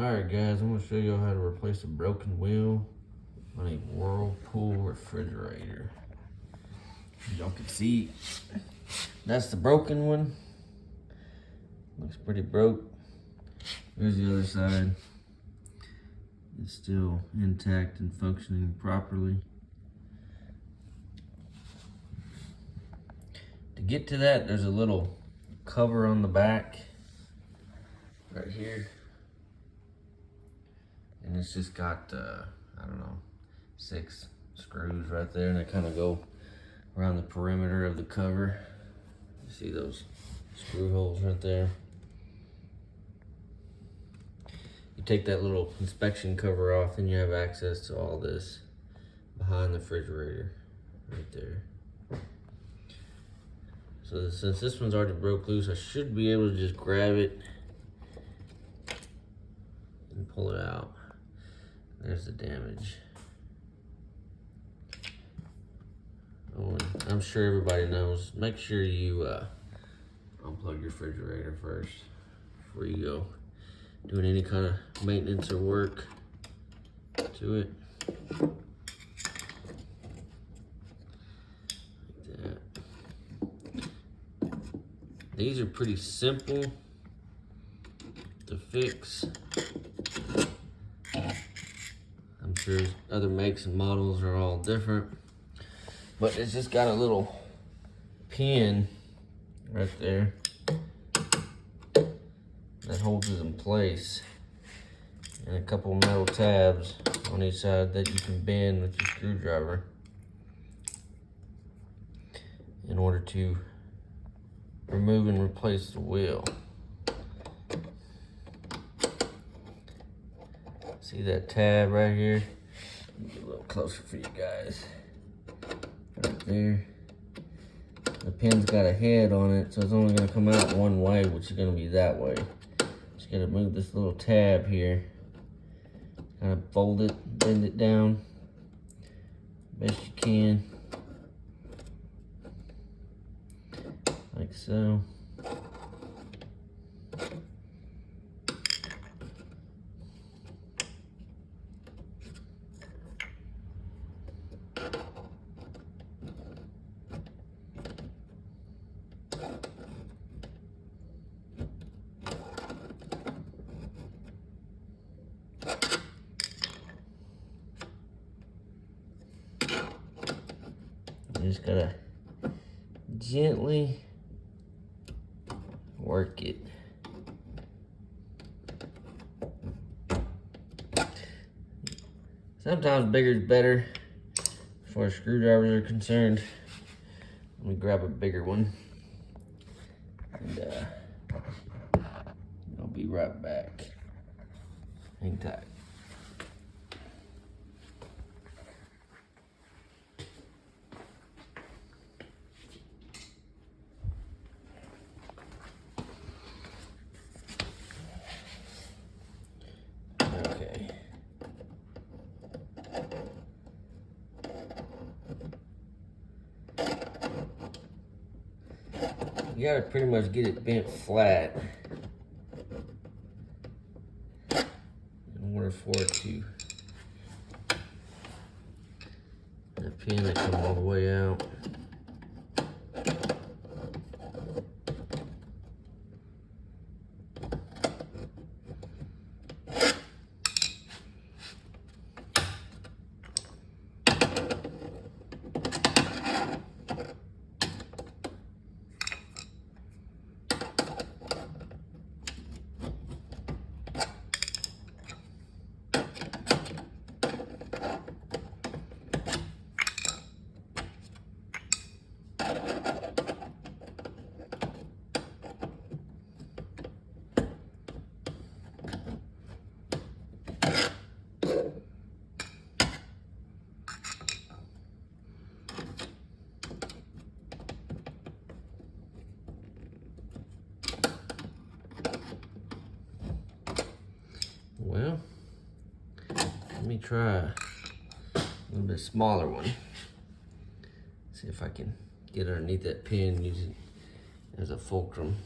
Alright guys, I'm going to show you how to replace a broken wheel on a Whirlpool refrigerator. As y'all can see, that's the broken one. Looks pretty broke. There's the other side. It's still intact and functioning properly. To get to that, there's a little cover on the back right here. And it's just got, I don't know, 6 screws right there, and they kind of go around the perimeter of the cover. You see those screw holes right there? You take that little inspection cover off and you have access to all this behind the refrigerator right there. So since this one's already broke loose, I should be able to just grab it and pull it out. There's the damage. Oh, I'm sure everybody knows, make sure you unplug your refrigerator first before you go doing any kind of maintenance or work to it. Like that. These are pretty simple to fix. I'm sure other makes and models are all different, but it's just got a little pin right there that holds it in place, and a couple metal tabs on each side that you can bend with your screwdriver in order to remove and replace the wheel. See that tab right here? Get a little closer for you guys. Right there. The pin's got a head on it, so it's only gonna come out one way, which is gonna be that way. Just gotta move this little tab here. Kind of fold it, bend it down best you can. Like so. You just gotta gently work it. Sometimes bigger is better as far as screwdrivers are concerned. Let me grab a bigger one, and I'll be right back. Hang tight. Okay. You gotta pretty much get it bent flat in order for it to, the pin to come all the way out. Well, let me try a little bit smaller one. See if I can get underneath that pin and use it as a fulcrum.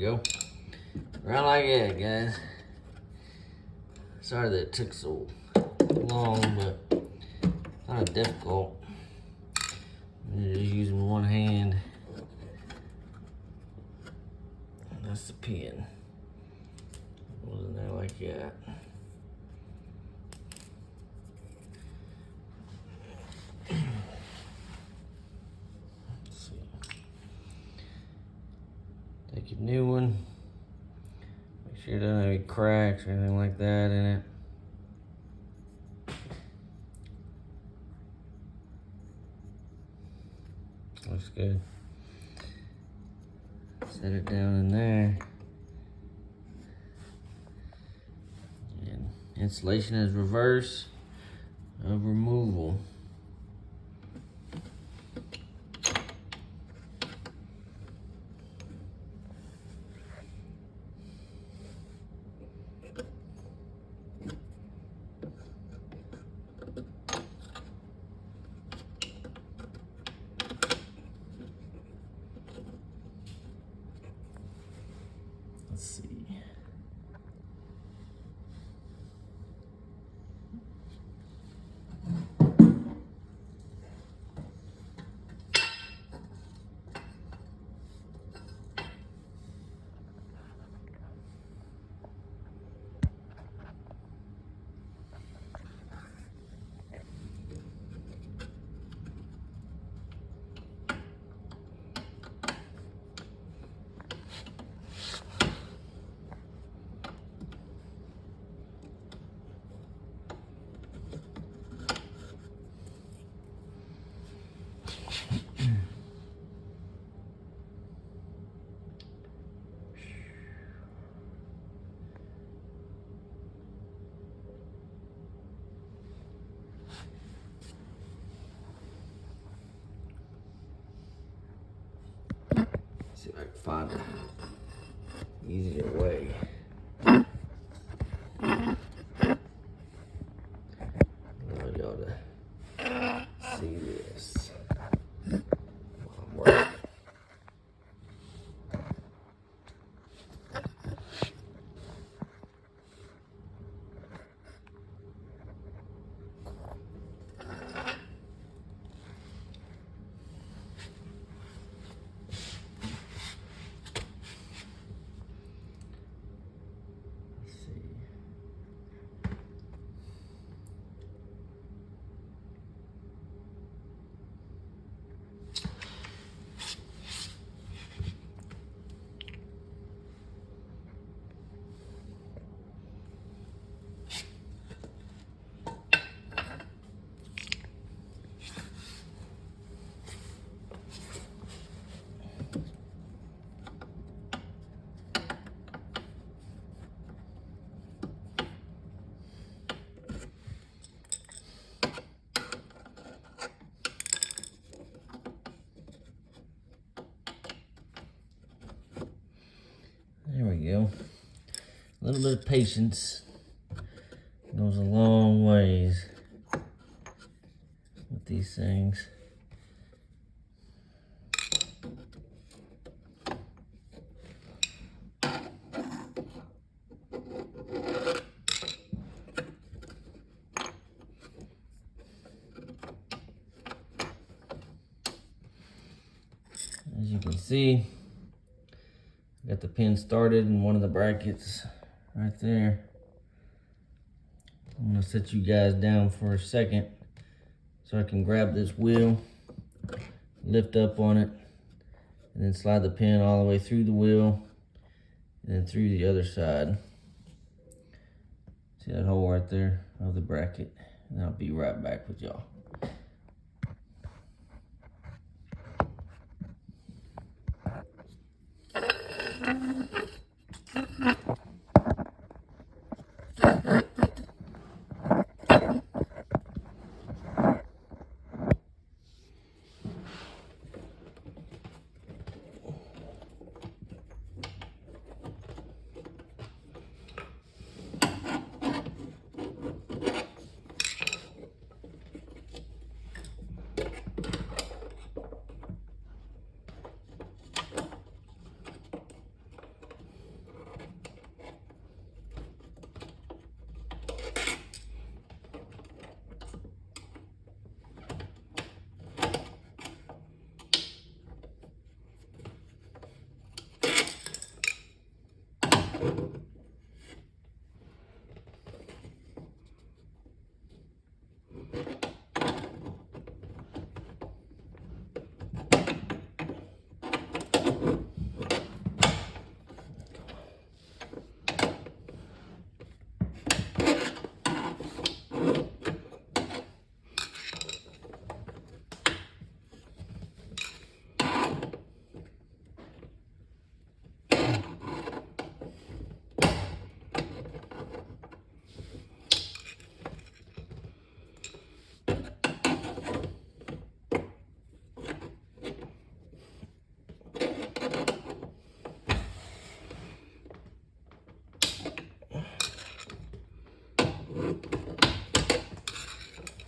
go. Right like that, guys. Sorry that it took so long, but kind of difficult. I'm just using one hand. That's the pin. Wasn't there like that. Let's see. Take a new one. Make sure it doesn't have any cracks or anything like that in it. Looks good. Set it down in there. And installation is reverse of removal. Let's see. See if I can find an easier way. I want y'all to see this while I'm working. There we go. A little bit of patience goes a long ways with these things. As you can see, got the pin started in one of the brackets right there. I'm gonna set you guys down for a second so I can grab this wheel, lift up on it, and then slide the pin all the way through the wheel and then through the other side. See that hole right there of the bracket? And I'll be right back with y'all.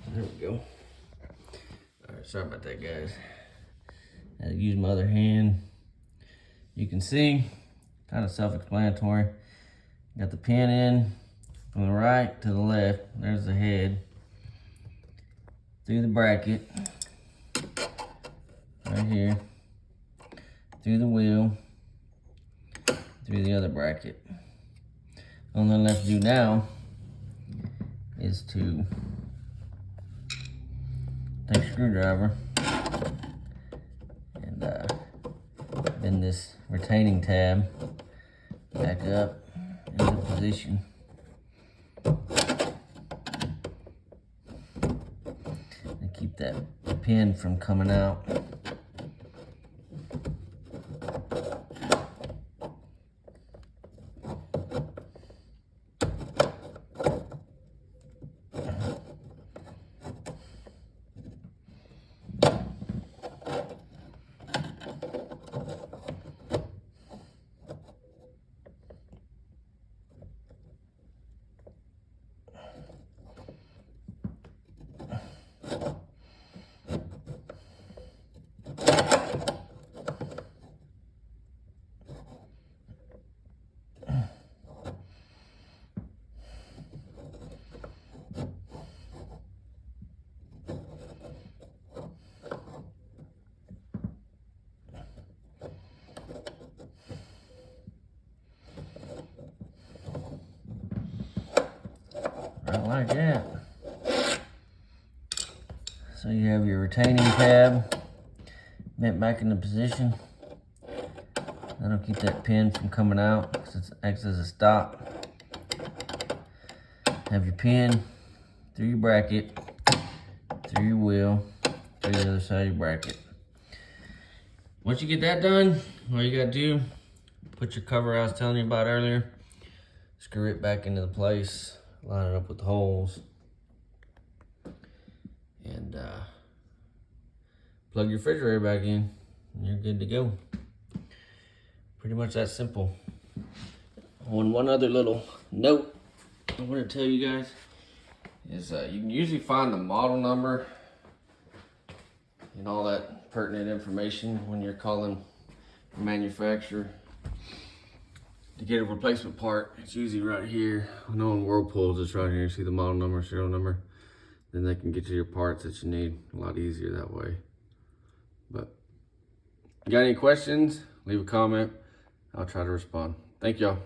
There we go. Alright, sorry about that, guys. I had to use my other hand. You can see, kind of self-explanatory. Got the pin in from the right to the left. There's the head. Through the bracket. Right here. Through the wheel. Through the other bracket. All I'm left to do now is to take a screwdriver and bend this retaining tab back up into position. And keep that pin from coming out. Right like that. So you have your retaining tab bent back into position. That'll keep that pin from coming out because it acts as a stop. Have your pin through your bracket, through your wheel, through the other side of your bracket. Once you get that done, all you gotta do, put your cover I was telling you about earlier, screw it back into the place, line it up with the holes, and plug your refrigerator back in, and you're good to go. Pretty much that simple. On one other little note I want to tell you guys is you can usually find the model number and all that pertinent information when you're calling the manufacturer to get a replacement part. It's usually right here. I know in Whirlpool it's right here. You see the model number, serial number. Then they can get you your parts that you need a lot easier that way. But if you got any questions, leave a comment. I'll try to respond. Thank y'all.